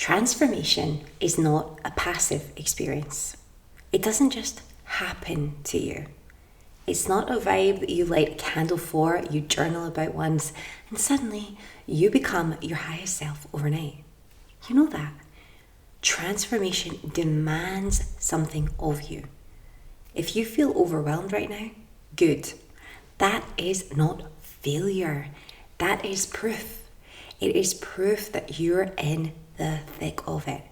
Transformation is not a passive experience. It doesn't just happen to you. It's not a vibe that you light a candle for, you journal about once, and suddenly you become your highest self overnight. You know that. Transformation demands something of you. If you feel overwhelmed right now, good. That is not failure. That is proof. It is proof that you're in the thick of it.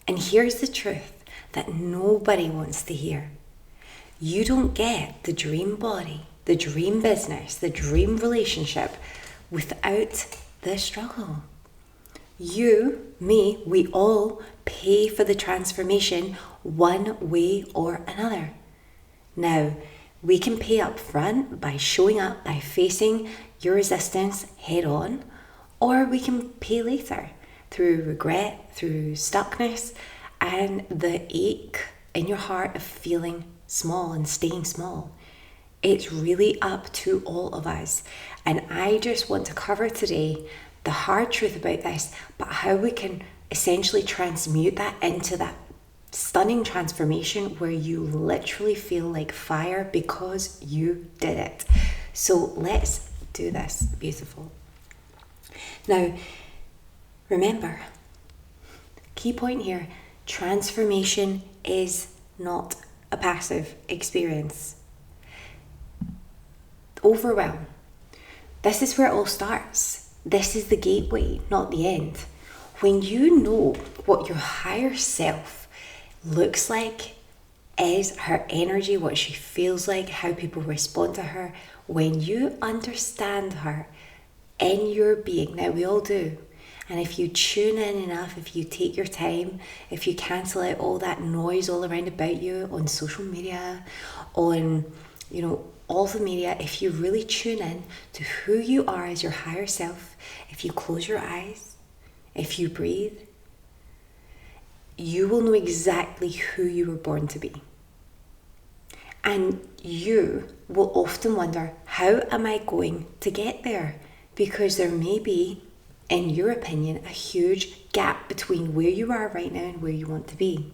And here's the truth that nobody wants to hear. You don't get the dream body, the dream business, the dream relationship without the struggle. You, me, we all pay for the transformation one way or another. Now, we can pay up front by showing up, by facing your resistance head on, or we can pay later through regret, through stuckness, and the ache in your heart of feeling small and staying small. It's really up to all of us. And I just want to cover today the hard truth about this, but how we can essentially transmute that into that stunning transformation where you literally feel like fire because you did it. So let's do this. Beautiful. Now, remember, key point here, transformation is not a passive experience. Overwhelm. This is where it all starts. This is the gateway, not the end. When you know what your higher self looks like, is her energy, what she feels like, how people respond to her, when you understand her in your being, now we all do, and if you tune in enough, if you take your time, if you cancel out all that noise all around about you on social media, on, all the media, if you really tune in to who you are as your higher self, if you close your eyes, if you breathe, you will know exactly who you were born to be. And you will often wonder, how am I going to get there? Because there may be, in your opinion, a huge gap between where you are right now and where you want to be.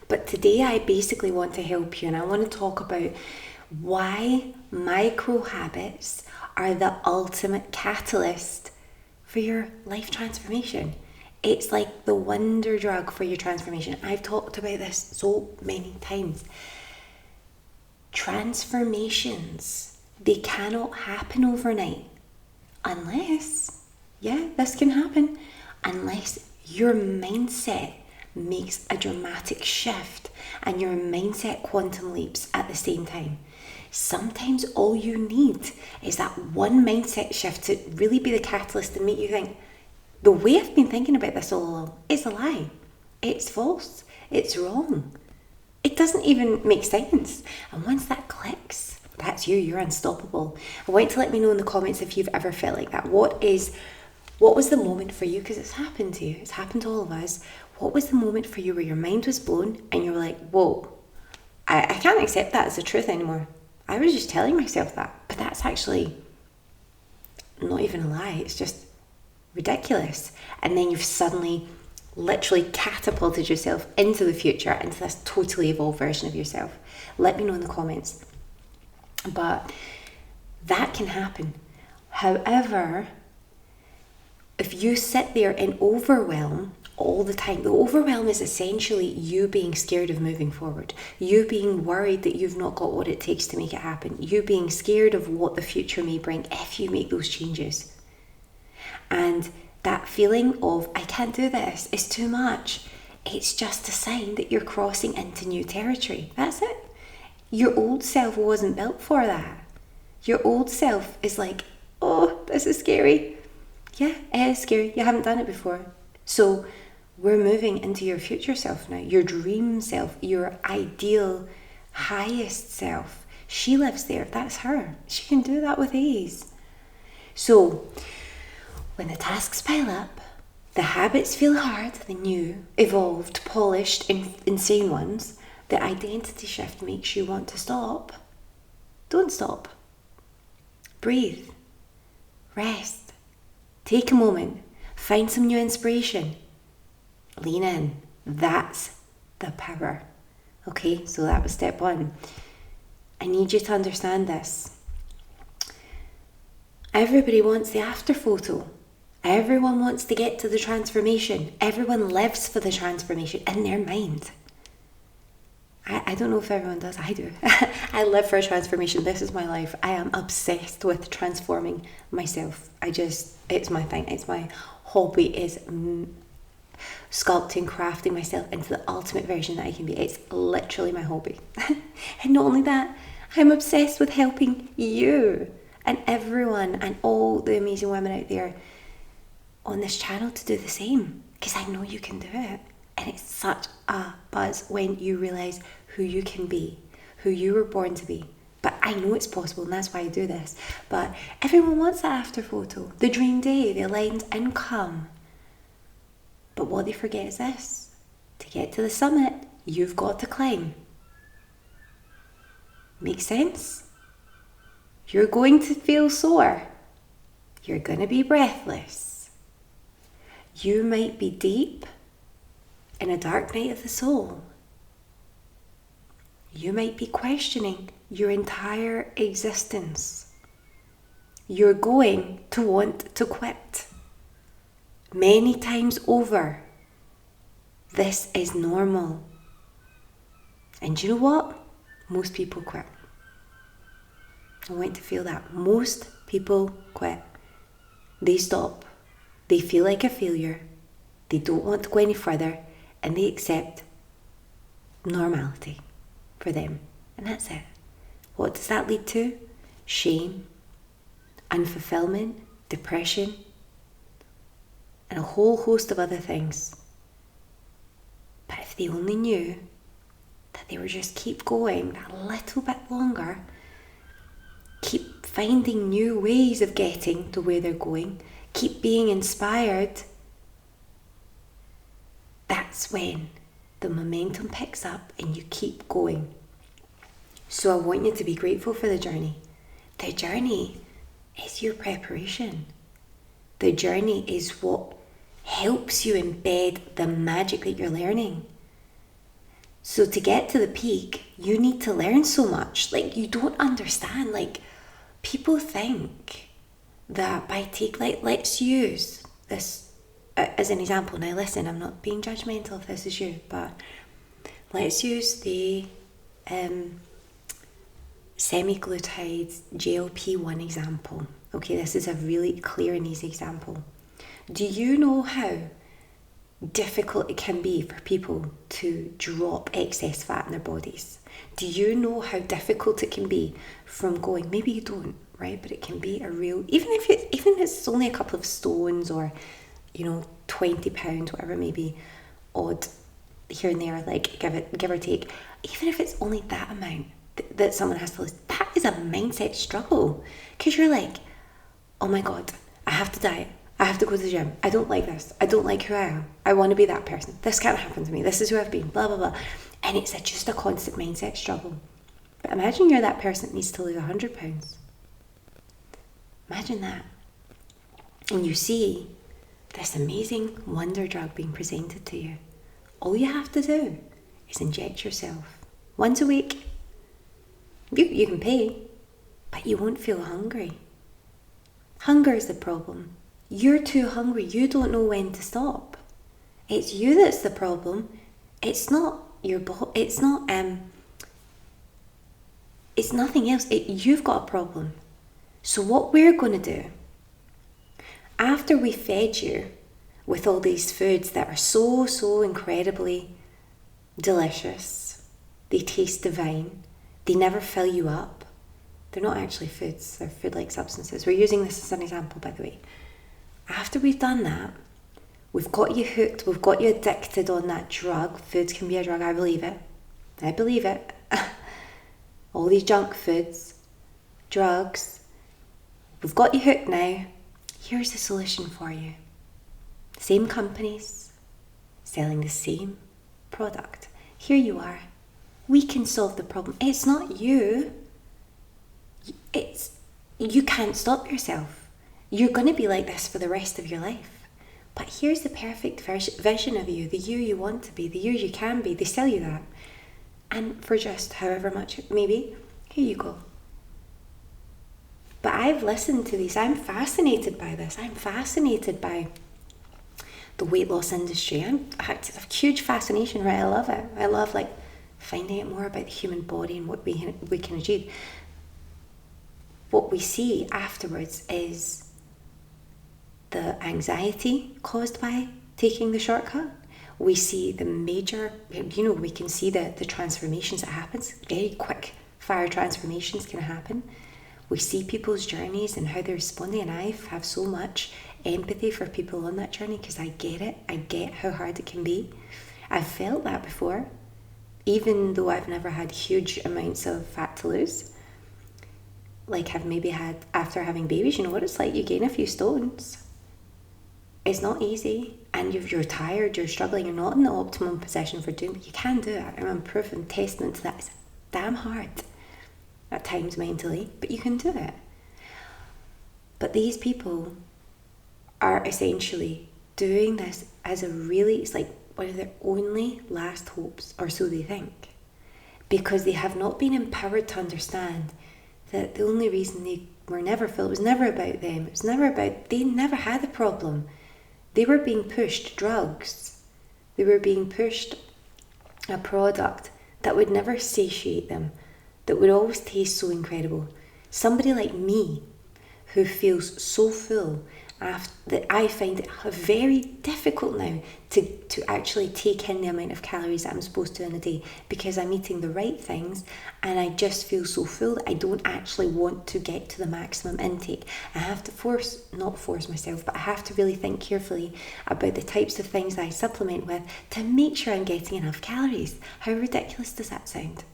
But today I basically want to help you, and I want to talk about why micro habits are the ultimate catalyst for your life transformation. It's like the wonder drug for your transformation. I've talked about this so many times. Transformations, they cannot happen overnight unless, this can happen, unless your mindset makes a dramatic shift and your mindset quantum leaps at the same time. Sometimes all you need is that one mindset shift to really be the catalyst and make you think, the way I've been thinking about this all along is a lie. It's false. It's wrong. It doesn't even make sense. And once that clicks, that's you. You're unstoppable. I want you to let me know in the comments if you've ever felt like that. What was the moment for you? Because it's happened to you. It's happened to all of us. What was the moment for you where your mind was blown and you were like, whoa, I can't accept that as the truth anymore. I was just telling myself that. But that's actually not even a lie. It's just ridiculous. And then you've suddenly literally catapulted yourself into the future, into this totally evolved version of yourself. Let me know in the comments. But that can happen. However, if you sit there in overwhelm all the time, the overwhelm is essentially you being scared of moving forward, you being worried that you've not got what it takes to make it happen, you being scared of what the future may bring if you make those changes. And that feeling of, I can't do this, is too much. It's just a sign that you're crossing into new territory. That's it. Your old self wasn't built for that. Your old self is like, oh, this is scary. Yeah, it is scary. You haven't done it before. So we're moving into your future self now, your dream self, your ideal, highest self. She lives there. That's her. She can do that with ease. So when the tasks pile up, the habits feel hard, the new, evolved, polished, insane ones, the identity shift makes you want to stop. Don't stop. Breathe. Rest. Take a moment. Find some new inspiration. Lean in. That's the power. Okay, so that was step 1. I need you to understand this. Everybody wants the after photo. Everyone wants to get to the transformation. Everyone lives for the transformation in their mind. I don't know if everyone does. I do. I live for a transformation. This is my life. I am obsessed with transforming myself. It's my thing. It's my hobby, is sculpting, crafting myself into the ultimate version that I can be. It's literally my hobby. And not only that, I'm obsessed with helping you and everyone and all the amazing women out there on this channel to do the same, because I know you can do it. And it's such a buzz when you realise who you can be, who you were born to be. But I know it's possible, and that's why I do this. But everyone wants that after photo, the dream day, the aligned income. But what they forget is this: to get to the summit, you've got to climb. Make sense? You're going to feel sore. You're going to be breathless. You might be deep in a dark night of the soul. You might be questioning your entire existence. You're going to want to quit. Many times over. This is normal. And do you know what? Most people quit. I want to feel that. Most people quit. They stop. They feel like a failure. They don't want to go any further. And they accept normality for them. And that's it. What does that lead to? Shame, unfulfillment, depression, and a whole host of other things. But if they only knew that they would just keep going a little bit longer, keep finding new ways of getting to where they're going, keep being inspired, that's when the momentum picks up and you keep going. So I want you to be grateful for the journey. The journey is your preparation. The journey is what helps you embed the magic that you're learning. So to get to the peak, you need to learn so much. Like, you don't understand. Like, people think that let's use this as an example. Now listen, I'm not being judgmental if this is you, but let's use the semaglutide GLP-1 example. Okay, this is a really clear and easy example. Do you know how difficult it can be for people to drop excess fat in their bodies? Do you know how difficult it can be from going, maybe you don't, right? But it can be a real, even if it's only a couple of stones or, 20 pounds, whatever it may be, odd here and there, like give or take, even if it's only that amount that someone has to lose, that is a mindset struggle. Because you're like, oh my God, I have to diet. I have to go to the gym. I don't like this. I don't like who I am. I want to be that person. This can't happen to me. This is who I've been, blah, blah, blah. And it's just a constant mindset struggle. But imagine you're that person that needs to lose 100 pounds. Imagine that. And you see this amazing wonder drug being presented to you. All you have to do is inject yourself once a week. You can pay, but you won't feel hungry. Hunger is the problem. You're too hungry. You don't know when to stop. It's you that's the problem. It's not your it's nothing else. You've got a problem. So what we're going to do, after we fed you with all these foods that are so incredibly delicious, they taste divine, they never fill you up. They're not actually foods, they're food-like substances. We're using this as an example, by the way. After we've done that, we've got you hooked, we've got you addicted on that drug. Foods can be a drug, I believe it. I believe it. All these junk foods, drugs. We've got you hooked now. Here's the solution for you. Same companies, selling the same product. Here you are. We can solve the problem. It's not you. You can't stop yourself. You're going to be like this for the rest of your life. But here's the perfect vision of you, the you want to be, the you can be. They sell you that. And for just however much, maybe, here you go. But I've listened to these. I'm fascinated by this. I'm fascinated by the weight loss industry. I have a huge fascination, right? I love it. I love finding out more about the human body and what we can achieve. What we see afterwards is the anxiety caused by taking the shortcut. We see the major, we can see the transformations that happens. Very quick fire transformations can happen. We see people's journeys and how they're responding, and I have so much empathy for people on that journey because I get it. I get how hard it can be. I've felt that before, even though I've never had huge amounts of fat to lose. Like I've maybe had after having babies, you know what it's like, you gain a few stones. It's not easy, and you're tired, you're struggling, you're not in the optimum position for doing it. You can do it. I'm proof and testament to that. It's damn hard at times mentally, but you can do it. But these people are essentially doing this as it's like one of their only last hopes, or so they think, because they have not been empowered to understand that the only reason they were never filled, it was never about them, it was never about, they never had a problem. They were being pushed drugs, they were being pushed a product that would never satiate them, that would always taste so incredible. Somebody like me, who feels so full, that I find it very difficult now to actually take in the amount of calories that I'm supposed to in a day, because I'm eating the right things and I just feel so full that I don't actually want to get to the maximum intake. I have to not force myself, but I have to really think carefully about the types of things that I supplement with to make sure I'm getting enough calories. How ridiculous does that sound?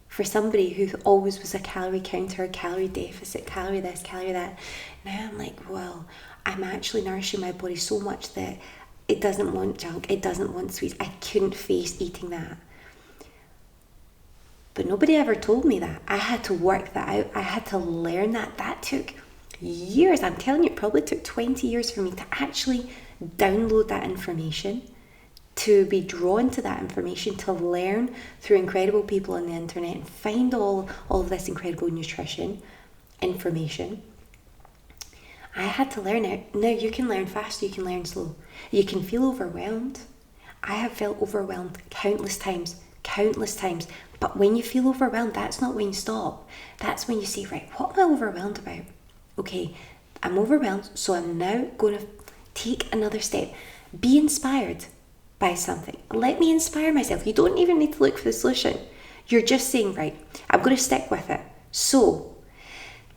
For somebody who always was a calorie counter, a calorie deficit, calorie this, calorie that, now I'm like, well, I'm actually nourishing my body so much that it doesn't want junk, it doesn't want sweets. I couldn't face eating that. But nobody ever told me that. I had to work that out. I had to learn that. That took years. I'm telling you, it probably took 20 years for me to actually download that information, to be drawn to that information, to learn through incredible people on the internet and find all of this incredible nutrition information. I had to learn it. Now you can learn fast, you can learn slow. You can feel overwhelmed. I have felt overwhelmed countless times. But when you feel overwhelmed, that's not when you stop. That's when you say, right, what am I overwhelmed about? Okay, I'm overwhelmed, so I'm now going to take another step. Be inspired by something. Let me inspire myself. You don't even need to look for the solution. You're just saying, right, I'm going to stick with it. So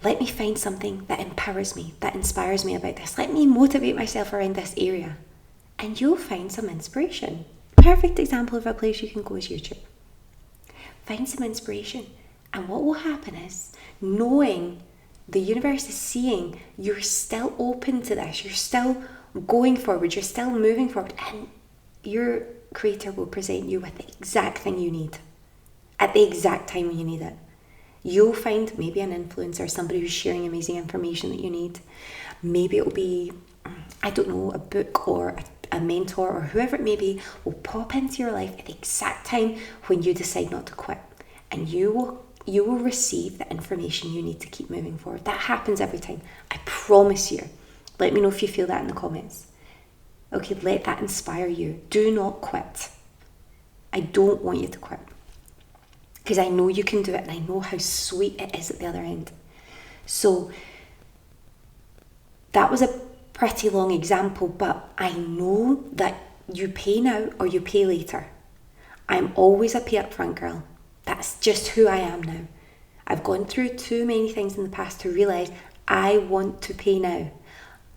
let me find something that empowers me, that inspires me about this. Let me motivate myself around this area. And you'll find some inspiration. Perfect example of a place you can go is YouTube. Find some inspiration. And what will happen is, knowing the universe is seeing you're still open to this, you're still going forward, you're still moving forward, and your creator will present you with the exact thing you need at the exact time when you need it. You'll find maybe an influencer, somebody who's sharing amazing information that you need. Maybe it'll be, I don't know, a book or a mentor or whoever it may be will pop into your life at the exact time when you decide not to quit. And you will receive the information you need to keep moving forward. That happens every time. I promise you. Let me know if you feel that in the comments. Okay, let that inspire you. Do not quit. I don't want you to quit, because I know you can do it and I know how sweet it is at the other end. So that was a pretty long example, but I know that you pay now or you pay later. I'm always a pay up front girl. That's just who I am now. I've gone through too many things in the past to realise I want to pay now.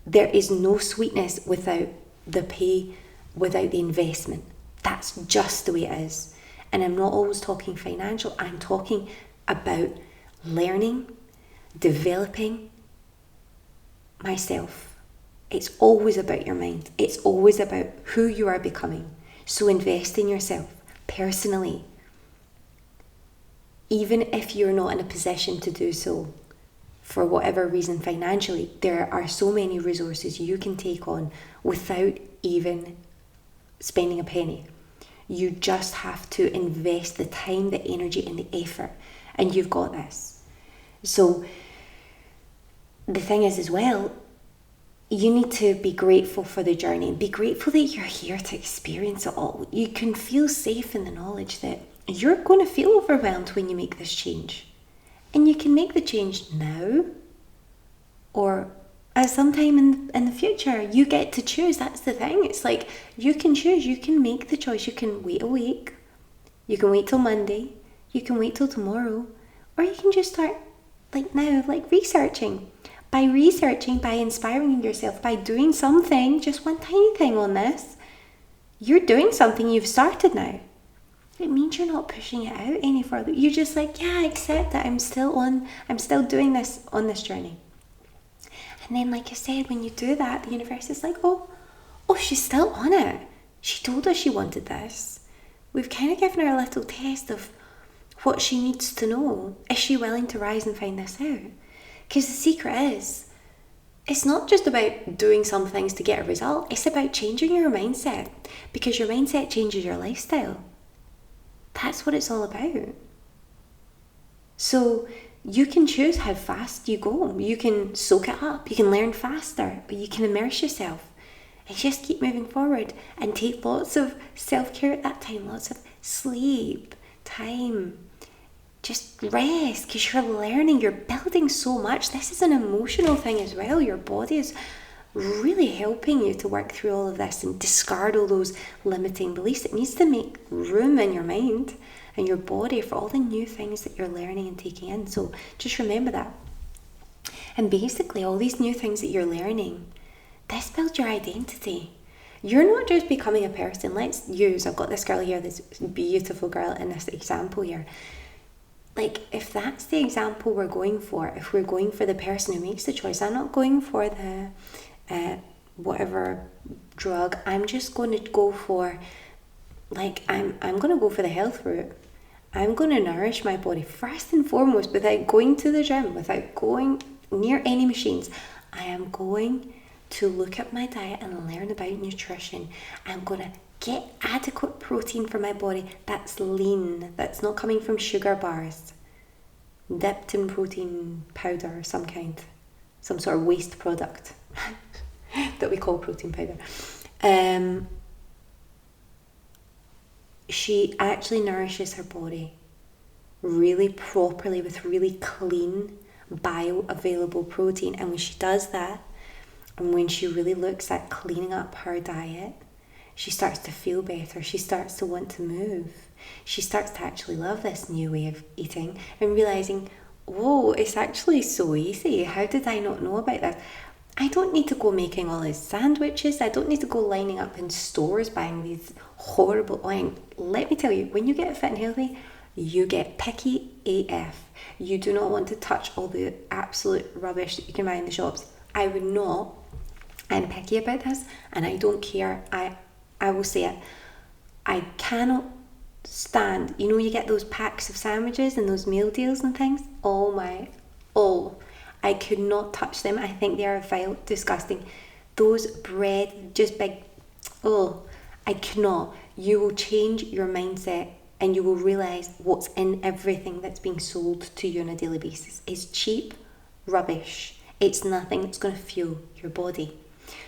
There is no sweetness without the pay, without the investment. That's just the way it is. And I'm not always talking financial. I'm talking about learning, developing myself. It's always about your mind. It's always about who you are becoming. So invest in yourself personally. Even if you're not in a position to do so, for whatever reason financially, there are so many resources you can take on without even spending a penny. You just have to invest the time, the energy, and the effort, and you've got this. So the thing is as well, you need to be grateful for the journey and be grateful that you're here to experience it all. You can feel safe in the knowledge that you're going to feel overwhelmed when you make this change. And you can make the change now or at some time in the future. You get to choose. That's the thing. It's like you can choose. You can make the choice. You can wait a week. You can wait till Monday. You can wait till tomorrow. Or you can just start like now, like researching. By researching, by inspiring yourself, by doing something, just one tiny thing on this, you're doing something. You've started now. It means you're not pushing it out any further. You're just like, yeah, I accept that I'm still doing this on this journey. And then, like I said, when you do that, the universe is like, oh, she's still on it. She told us she wanted this. We've kind of given her a little test of what she needs to know. Is she willing to rise and find this out? Because the secret is, it's not just about doing some things to get a result. It's about changing your mindset, because your mindset changes your lifestyle. That's what it's all about. So you can choose how fast you go. You can soak it up. You can learn faster, or you can immerse yourself and just keep moving forward and take lots of self-care at that time, lots of sleep, time. Just rest, because you're learning, you're building so much. This is an emotional thing as well. Your body is really helping you to work through all of this and discard all those limiting beliefs. It needs to make room in your mind and your body for all the new things that you're learning and taking in. So just remember that. And basically, all these new things that you're learning, this builds your identity. You're not just becoming a person. I've got this girl here, this beautiful girl in this example here. Like, if that's the example we're going for, if we're going for the person who makes the choice, I'm not going for the whatever drug. I'm just going to go for, I'm going to go for the health route. I'm going to nourish my body first and foremost without going to the gym, without going near any machines. I am going to look at my diet and learn about nutrition. I'm going to get adequate protein for my body that's lean, that's not coming from sugar bars, dipped in protein powder of some kind, some sort of waste product that we call protein powder. She actually nourishes her body really properly with really clean, bioavailable protein. And when she does that, and when she really looks at cleaning up her diet, she starts to feel better. She starts to want to move. She starts to actually love this new way of eating and realizing, whoa, it's actually so easy. How did I not know about that? I don't need to go making all these sandwiches. I don't need to go lining up in stores buying these horrible oil. Let me tell you, when you get fit and healthy, you get picky AF. You do not want to touch all the absolute rubbish that you can buy in the shops. I would not. I'm picky about this, and I don't care. I will say it. I cannot stand, you get those packs of sandwiches and those meal deals and things. I could not touch them. I think they are vile, disgusting. Those bread, just big, I cannot. You will change your mindset and you will realise what's in everything that's being sold to you on a daily basis. It's cheap rubbish. It's nothing that's going to fuel your body.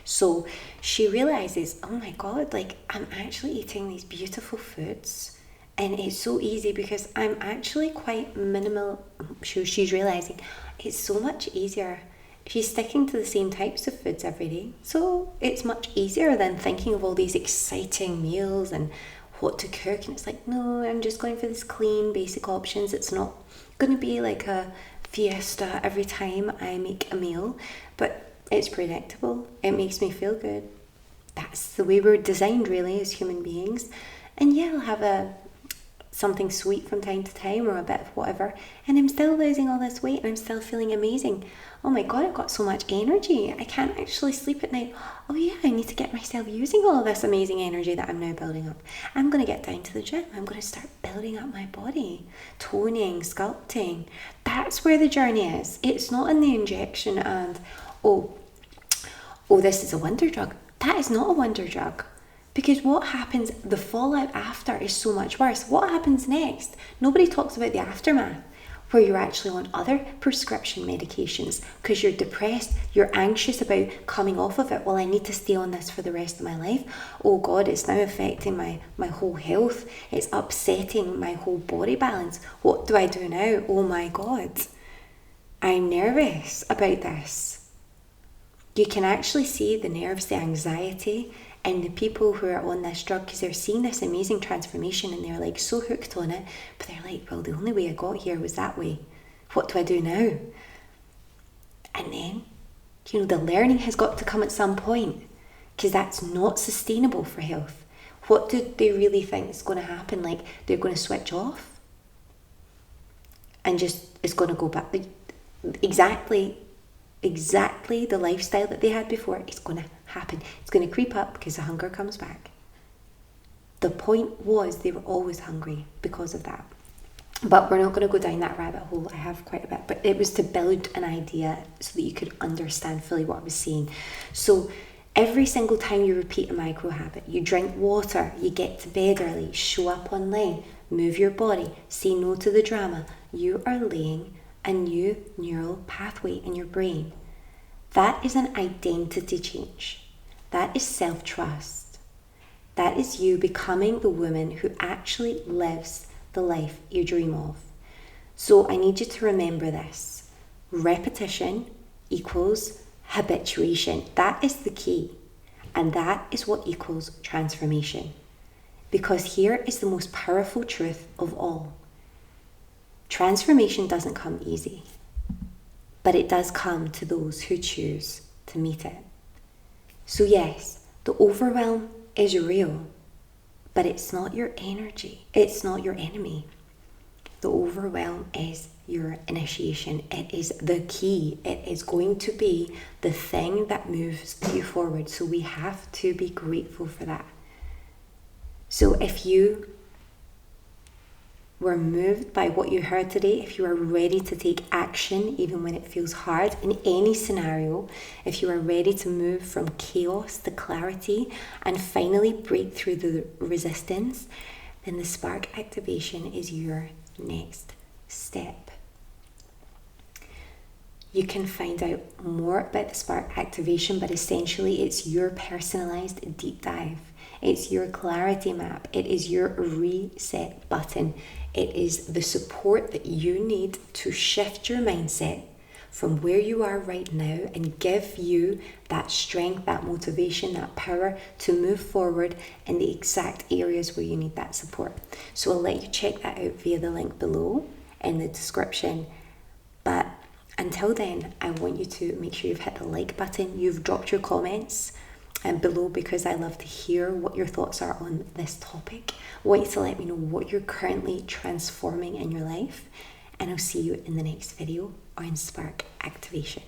So she realizes, oh my God, I'm actually eating these beautiful foods, and it's so easy because I'm actually quite minimal. She's realizing it's so much easier. She's sticking to the same types of foods every day, so it's much easier than thinking of all these exciting meals and what to cook. And it's like, no, I'm just going for these clean basic options. It's not going to be like a fiesta every time I make a meal, but it's predictable. It makes me feel good. That's the way we're designed, really, as human beings. And yeah, I'll have something sweet from time to time or a bit of whatever, and I'm still losing all this weight and I'm still feeling amazing. Oh my God, I've got so much energy. I can't actually sleep at night. Oh yeah, I need to get myself using all of this amazing energy that I'm now building up. I'm going to get down to the gym. I'm going to start building up my body, toning, sculpting. That's where the journey is. It's not in the injection and, oh, this is a wonder drug. That is not a wonder drug. Because what happens, the fallout after is so much worse. What happens next? Nobody talks about the aftermath, where you're actually on other prescription medications because you're depressed, you're anxious about coming off of it. Well, I need to stay on this for the rest of my life. Oh God, it's now affecting my whole health. It's upsetting my whole body balance. What do I do now? Oh my God, I'm nervous about this. You can actually see the nerves, the anxiety, and the people who are on this drug, because they're seeing this amazing transformation and they're like so hooked on it, but they're like, well, the only way I got here was that way. What do I do now? And then, the learning has got to come at some point, because that's not sustainable for health. What do they really think is going to happen? Like, they're going to switch off and just, it's going to go back. Like, exactly the lifestyle that they had before is going to happen. It's going to creep up because the hunger comes back. The point was they were always hungry because of that. But we're not going to go down that rabbit hole. I have quite a bit, but it was to build an idea so that you could understand fully what I was saying. So every single time you repeat a micro habit, you drink water, you get to bed early, show up online, move your body, say no to the drama, you are laying a new neural pathway in your brain. That is an identity change. That is self-trust. That is you becoming the woman who actually lives the life you dream of. So I need you to remember this. Repetition equals habituation. That is the key. And that is what equals transformation. Because here is the most powerful truth of all. Transformation doesn't come easy, but it does come to those who choose to meet it. So yes, the overwhelm is real, but it's not your energy. It's not your enemy. The overwhelm is your initiation. It is the key. It is going to be the thing that moves you forward. So we have to be grateful for that. So if you were moved by what you heard today, if you are ready to take action even when it feels hard in any scenario, if you are ready to move from chaos to clarity and finally break through the resistance, then the spark activation is your next step. You can find out more about the spark activation, but essentially it's your personalized deep dive. It's your clarity map. It is your reset button. It is the support that you need to shift your mindset from where you are right now and give you that strength, that motivation, that power to move forward in the exact areas where you need that support. So I'll let you check that out via the link below in the description. But until then, I want you to make sure you've hit the like button, you've dropped your comments below, because I love to hear what your thoughts are on this topic. I want you to let me know what you're currently transforming in your life, and I'll see you in the next video on spark activation.